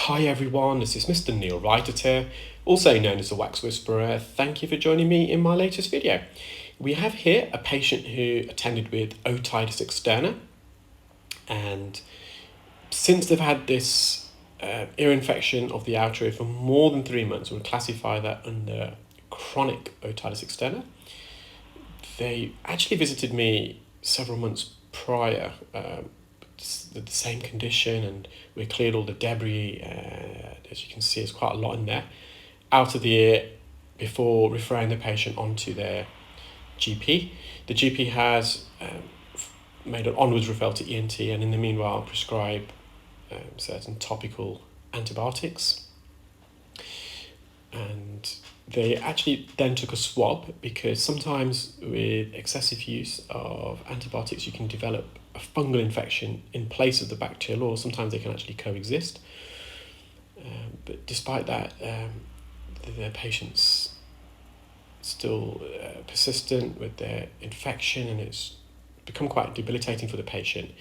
Hi everyone, this is Mr Neel Raithatha, also known as the Wax Whisperer. Thank you for joining me in my latest video. We have here a patient who attended with otitis externa, and since they've had this ear infection of the outer ear for more than 3 months, we'll classify that under chronic otitis externa. They actually visited me several months prior, the same condition, and we cleared all the debris, as you can see there's quite a lot in there, out of the ear before referring the patient onto their GP. The GP has made an onwards referral to ENT, and in the meanwhile prescribe certain topical antibiotics. And they actually then took a swab, because sometimes with excessive use of antibiotics you can develop a fungal infection in place of the bacterial, or sometimes they can actually coexist. But despite that, the patient's still persistent with their infection, and it's become quite debilitating for the patient.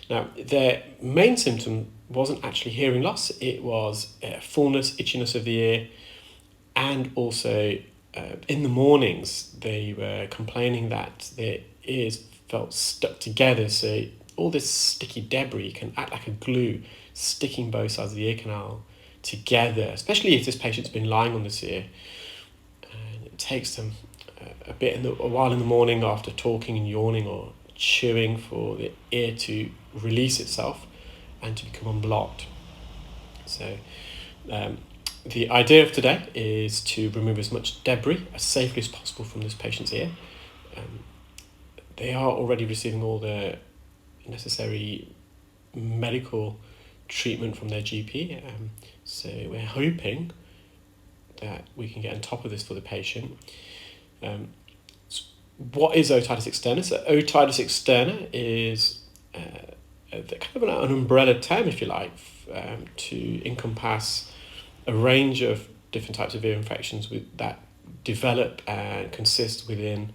Now, their main symptom wasn't actually hearing loss, it was fullness, itchiness of the ear, and also in the mornings they were complaining that their ears felt stuck together, so all this sticky debris can act like a glue, sticking both sides of the ear canal together, especially if this patient's been lying on this ear. And it takes them a while in the morning after talking and yawning or chewing for the ear to release itself and to become unblocked. So the idea of today is to remove as much debris as safely as possible from this patient's ear. They are already receiving all the necessary medical treatment from their GP, so we're hoping that we can get on top of this for the patient. What is otitis externa? So otitis externa is kind of an umbrella term, if you like, to encompass a range of different types of ear infections that develop and consist within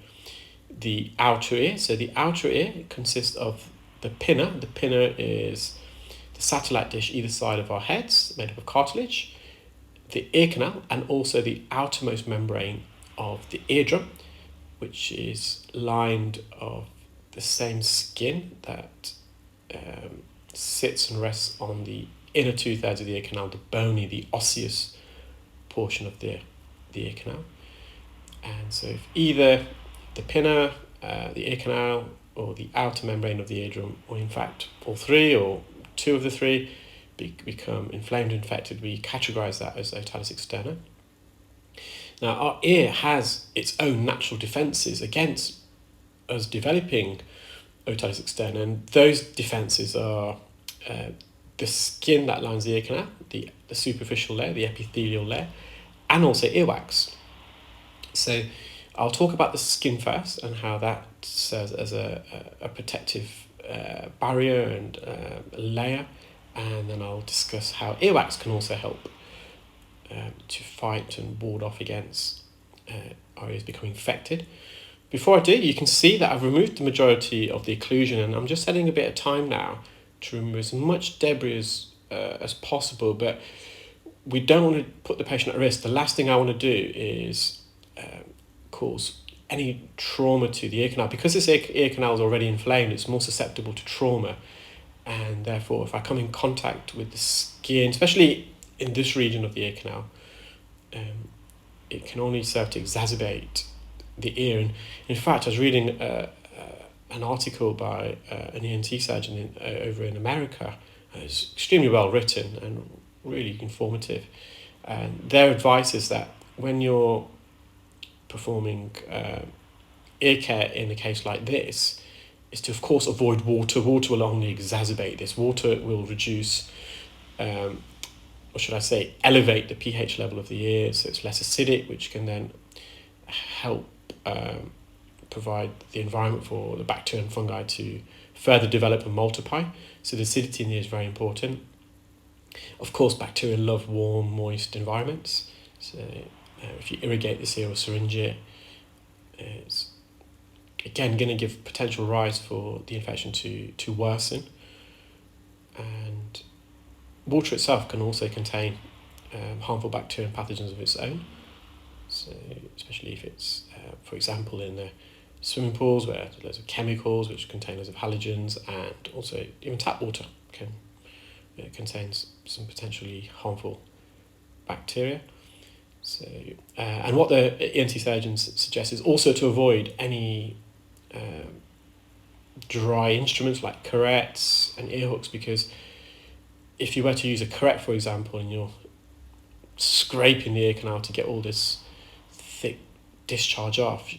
the outer ear. So the outer ear consists of the pinna. The pinna is the satellite dish either side of our heads, made up of cartilage, the ear canal, and also the outermost membrane of the eardrum, which is lined of the same skin that sits and rests on the inner 2/3 of the ear canal, the bony, the osseous portion of the ear canal. And so if either the pinna, the ear canal, or the outer membrane of the eardrum, or in fact all three or two of the three, become inflamed, infected, we categorize that as otitis externa. Now, our ear has its own natural defenses against us developing otitis externa, and those defenses are the skin that lines the ear canal, the superficial layer, the epithelial layer, and also earwax. So I'll talk about the skin first and how that serves as a protective barrier and layer, and then I'll discuss how earwax can also help to fight and ward off against our ears becoming infected. Before I do, you can see that I've removed the majority of the occlusion, and I'm just setting a bit of time now to remove as much debris as possible, but we don't want to put the patient at risk. The last thing I want to do is cause any trauma to the ear canal. Because this ear canal is already inflamed, it's more susceptible to trauma, and therefore if I come in contact with the skin, especially in this region of the ear canal, it can only serve to exacerbate the ear. And in fact, I was reading an article by an ENT surgeon over in America. It's extremely well written and really informative, and their advice is that when you're performing ear care in a case like this, is to of course avoid water. Water will only exacerbate this. Water will reduce, or should I say elevate the pH level of the ear, so it's less acidic, which can then help provide the environment for the bacteria and fungi to further develop and multiply. So the acidity in the ear is very important. Of course, bacteria love warm, moist environments, so if you irrigate this ear or syringe it, it's again going to give potential rise for the infection to worsen. And water itself can also contain harmful bacteria and pathogens of its own. So especially if it's, for example, in the swimming pools where there's loads of chemicals which contain loads of halogens, and also even tap water contains some potentially harmful bacteria. So, and what the ENT surgeons suggest is also to avoid any dry instruments like curettes and ear hooks, because if you were to use a curette, for example, and you're scraping the ear canal to get all this thick discharge off,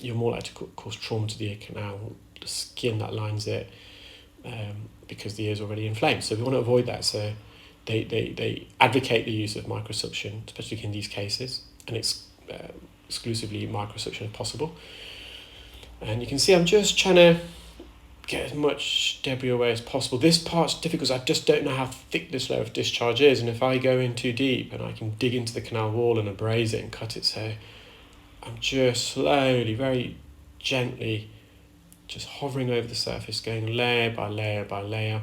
you're more likely to cause trauma to the ear canal, the skin that lines it, because the ear is already inflamed. So we want to avoid that. So they advocate the use of microsuction, especially in these cases, and it's exclusively microsuction if possible. And you can see I'm just trying to get as much debris away as possible. This part's difficult because I just don't know how thick this layer of discharge is, and if I go in too deep, and I can dig into the canal wall and abrase it and cut it, so I'm just slowly, very gently, just hovering over the surface, going layer by layer by layer.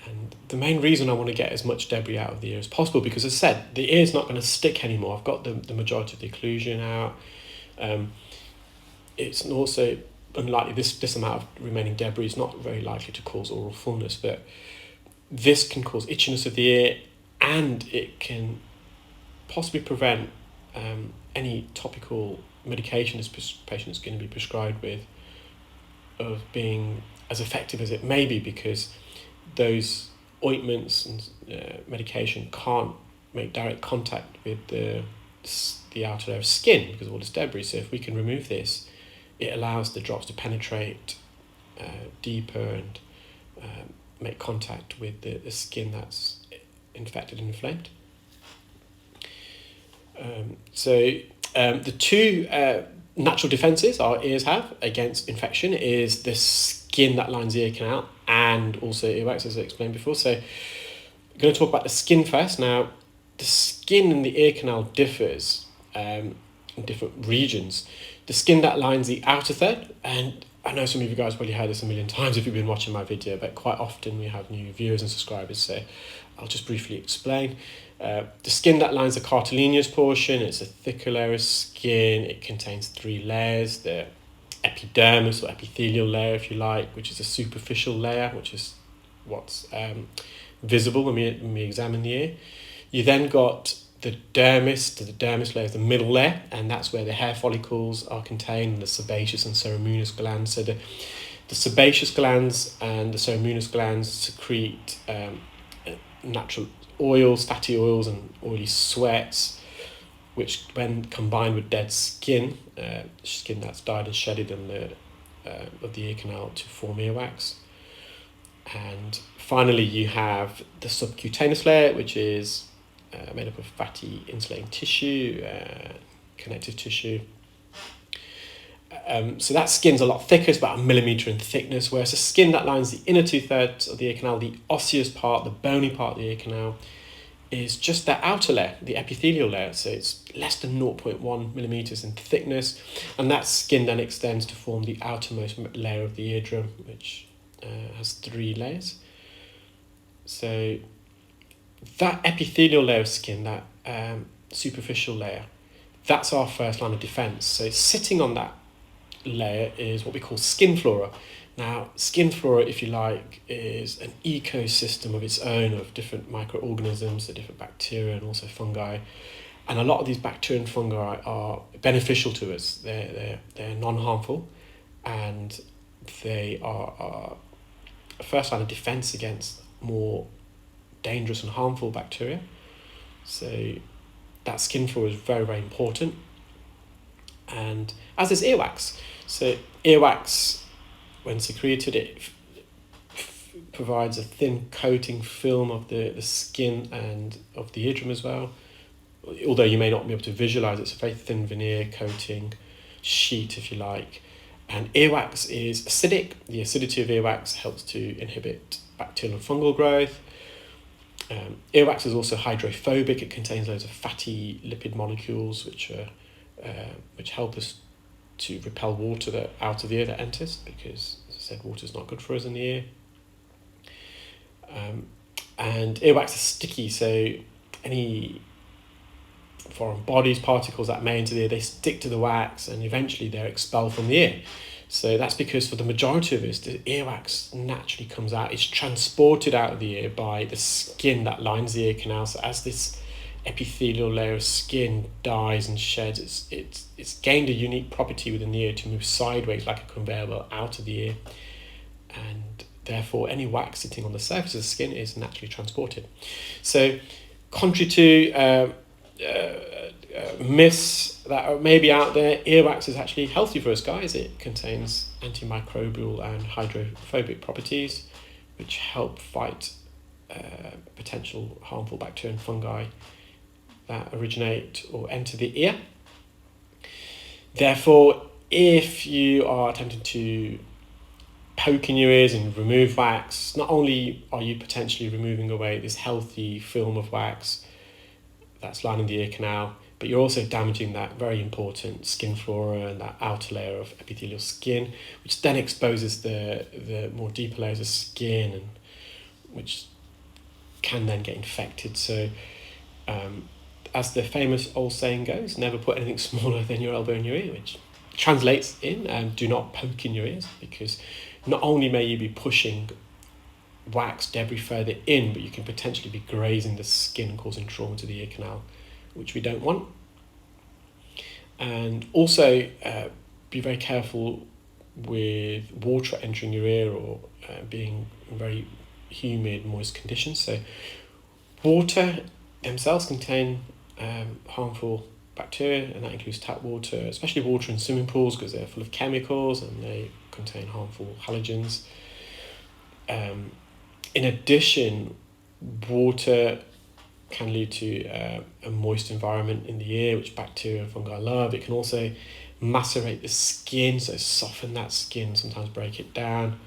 And the main reason I want to get as much debris out of the ear as possible, because as I said, the ear's not going to stick anymore. I've got the majority of the occlusion out. It's also unlikely, this amount of remaining debris is not very likely to cause oral fullness, but this can cause itchiness of the ear, and it can possibly prevent any topical medication this patient is going to be prescribed with of being as effective as it may be, because those ointments and medication can't make direct contact with the outer layer of skin because of all this debris. So if we can remove this, it allows the drops to penetrate deeper and make contact with the skin that's infected and inflamed. The two natural defences our ears have against infection is the skin that lines the ear canal and also earwax, as I explained before. So I'm going to talk about the skin first. Now, the skin in the ear canal differs in different regions. The skin that lines the outer third, and I know some of you guys probably heard this a million times if you've been watching my video, but quite often we have new viewers and subscribers, so I'll just briefly explain. The skin that lines the cartilaginous portion, it's a thicker layer of skin. It contains 3 layers: the epidermis, or epithelial layer if you like, which is a superficial layer, which is what's visible when we examine the ear. You then got the dermis layer is the middle layer, and that's where the hair follicles are contained, the sebaceous and ceruminous glands. So the sebaceous glands and the ceruminous glands secrete natural oils, fatty oils and oily sweats, which when combined with dead skin that's dyed and shedded in of the ear canal to form earwax. And finally you have the subcutaneous layer, which is made up of fatty insulating tissue, connective tissue. So that skin's a lot thicker, it's about 1 millimetre in thickness, whereas the skin that lines the inner 2/3 of the ear canal, the osseous part, the bony part of the ear canal, is just that outer layer, the epithelial layer. So it's less than 0.1 millimetres in thickness, and that skin then extends to form the outermost layer of the eardrum, which has 3 layers. So that epithelial layer of skin, that superficial layer, that's our first line of defence. So sitting on that layer is what we call skin flora. Now, skin flora, if you like, is an ecosystem of its own of different microorganisms, the different bacteria and also fungi. And a lot of these bacteria and fungi are beneficial to us. They're non-harmful, and they are a first line of defence against more dangerous and harmful bacteria. So that skin flora is very, very important. And as is earwax. So earwax, when secreted, it provides a thin coating film of the skin and of the eardrum as well. Although you may not be able to visualise it, it's a very thin veneer coating sheet, if you like. And earwax is acidic. The acidity of earwax helps to inhibit bacterial and fungal growth. Earwax is also hydrophobic. It contains loads of fatty lipid molecules which help us to repel water out of the ear that enters, because, as I said, water is not good for us in the ear. And earwax is sticky, so any foreign bodies, particles that may enter the ear, they stick to the wax and eventually they're expelled from the ear. So that's because for the majority of us, the earwax naturally comes out. It's transported out of the ear by the skin that lines the ear canal. So as this epithelial layer of skin dies and sheds, it's gained a unique property within the ear to move sideways like a conveyor belt out of the ear. And therefore, any wax sitting on the surface of the skin is naturally transported. So contrary to myths that may be out there, earwax is actually healthy for us guys. It contains antimicrobial and hydrophobic properties which help fight potential harmful bacteria and fungi that originate or enter the ear. Therefore, if you are attempting to poke in your ears and remove wax, not only are you potentially removing away this healthy film of wax that's lining the ear canal, but you're also damaging that very important skin flora and that outer layer of epithelial skin, which then exposes the more deeper layers of skin, and which can then get infected. So as the famous old saying goes, never put anything smaller than your elbow in your ear, which translates in do not poke in your ears, because not only may you be pushing wax debris further in, but you can potentially be grazing the skin and causing trauma to the ear canal, which we don't want. And also be very careful with water entering your ear or being in very humid, moist conditions. So water themselves contain harmful bacteria, and that includes tap water, especially water in swimming pools, because they're full of chemicals and they contain harmful halogens. In addition, water can lead to a moist environment in the ear, which bacteria and fungi love. It can also macerate the skin, so soften that skin, sometimes break it down.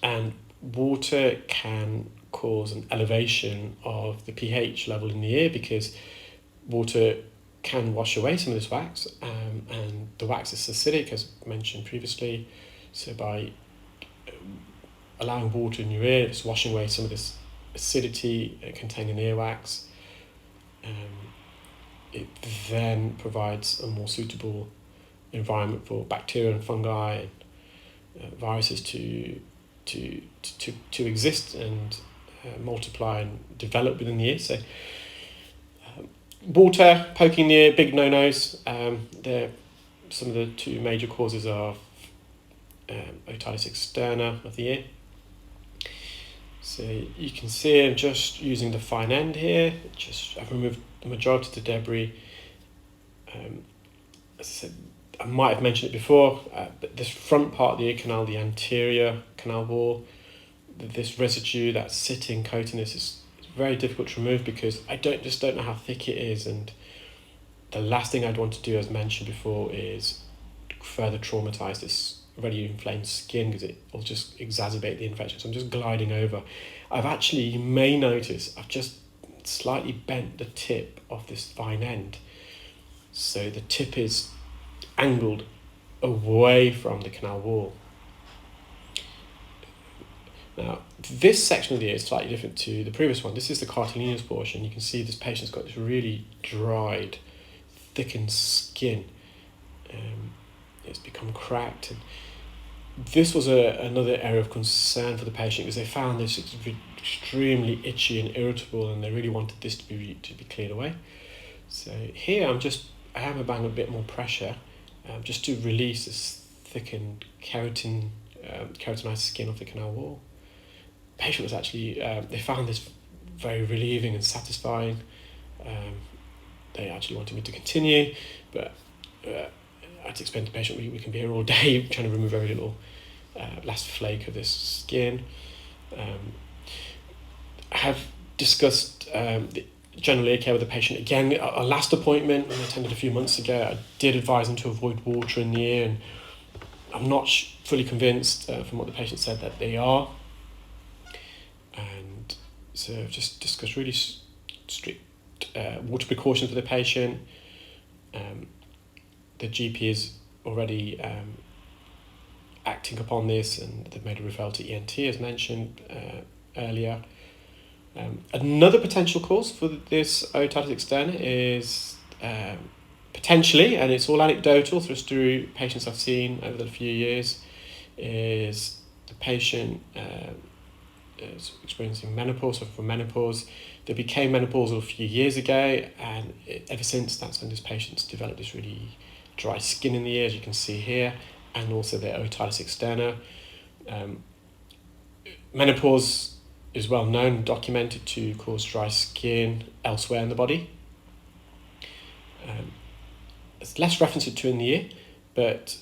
And water can cause an elevation of the pH level in the ear, because water can wash away some of this wax, and the wax is acidic, as mentioned previously. So by allowing water in your ear, it's washing away some of this acidity contained in earwax. It then provides a more suitable environment for bacteria and fungi and viruses to exist and multiply and develop within the ear. So water, poking the ear, big no-nos. They're some of the two major causes of otitis externa of the ear. So you can see I'm just using the fine end here. I've removed the majority of the debris. As I said, I might have mentioned it before, but this front part of the ear canal, the anterior canal wall, this residue, that sitting coatiness is very difficult to remove, because I don't know how thick it is, and the last thing I'd want to do, as mentioned before, is further traumatize this already inflamed skin, because it will just exacerbate the infection. So I'm just gliding over. You may notice I've just slightly bent the tip of this fine end, so the tip is angled away from the canal wall. Now, this section of the ear is slightly different to the previous one. This is the cartilaginous portion. You can see this patient's got this really dried, thickened skin. It's become cracked. And this was another area of concern for the patient, because they found this extremely itchy and irritable, and they really wanted this to be cleared away. So here I am applying a bit more pressure just to release this thickened keratinized skin of the canal wall. The patient was actually, they found this very relieving and satisfying. They actually wanted me to continue, but I had to explain to the patient we can be here all day trying to remove every little last flake of this skin. I have discussed the general ear care with the patient. Again, our last appointment, when I attended a few months ago, I did advise them to avoid water in the ear, and I'm not fully convinced from what the patient said that they are. And so I've just discussed really strict water precautions for the patient. The GP has already acting upon this, and they've made a referral to ENT as mentioned earlier. Another potential cause for this otitis externa is potentially, and it's all anecdotal through patients I've seen over the few years, is the patient is experiencing menopause or from menopause. They became menopausal a few years ago, and ever since, that's when this patient's developed this really dry skin in the ear, as you can see here, and also their otitis externa. Menopause is well known and documented to cause dry skin elsewhere in the body. It's less referenced to in the ear, but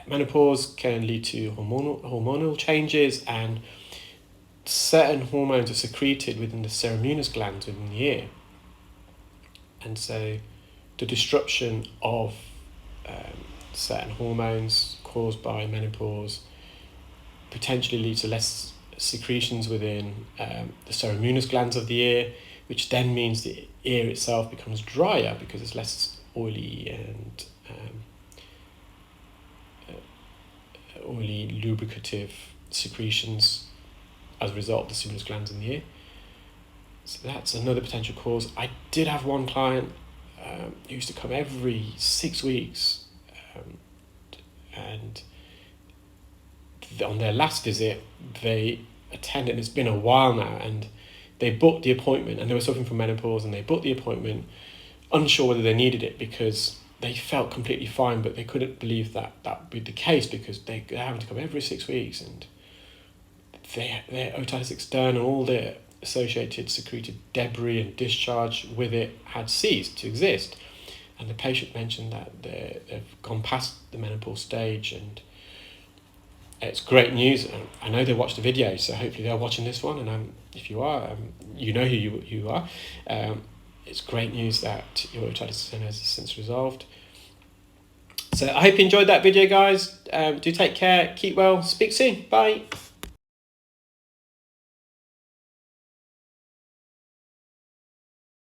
menopause can lead to hormonal changes, and certain hormones are secreted within the ceruminous glands within the ear. And so the disruption of certain hormones caused by menopause potentially leads to less secretions within the ceruminous glands of the ear, which then means the ear itself becomes drier because it's less oily and oily lubricative secretions as a result of the ceruminous glands in the ear. So that's another potential cause. I did have one client who used to come every 6 weeks, and on their last visit they attended, and it's been a while now, and they booked the appointment, and they were suffering from menopause, and they booked the appointment unsure whether they needed it because they felt completely fine, but they couldn't believe that would be the case because they're having to come every 6 weeks, and their otitis externa, all the associated secreted debris and discharge with it had ceased to exist. And the patient mentioned that they've gone past the menopause stage, and it's great news. I know they watched the video, so hopefully they're watching this one, and if you are, you know who you are. It's great news that your otitis externa has since resolved. So I hope you enjoyed that video, guys. Do take care, keep well, speak soon, bye.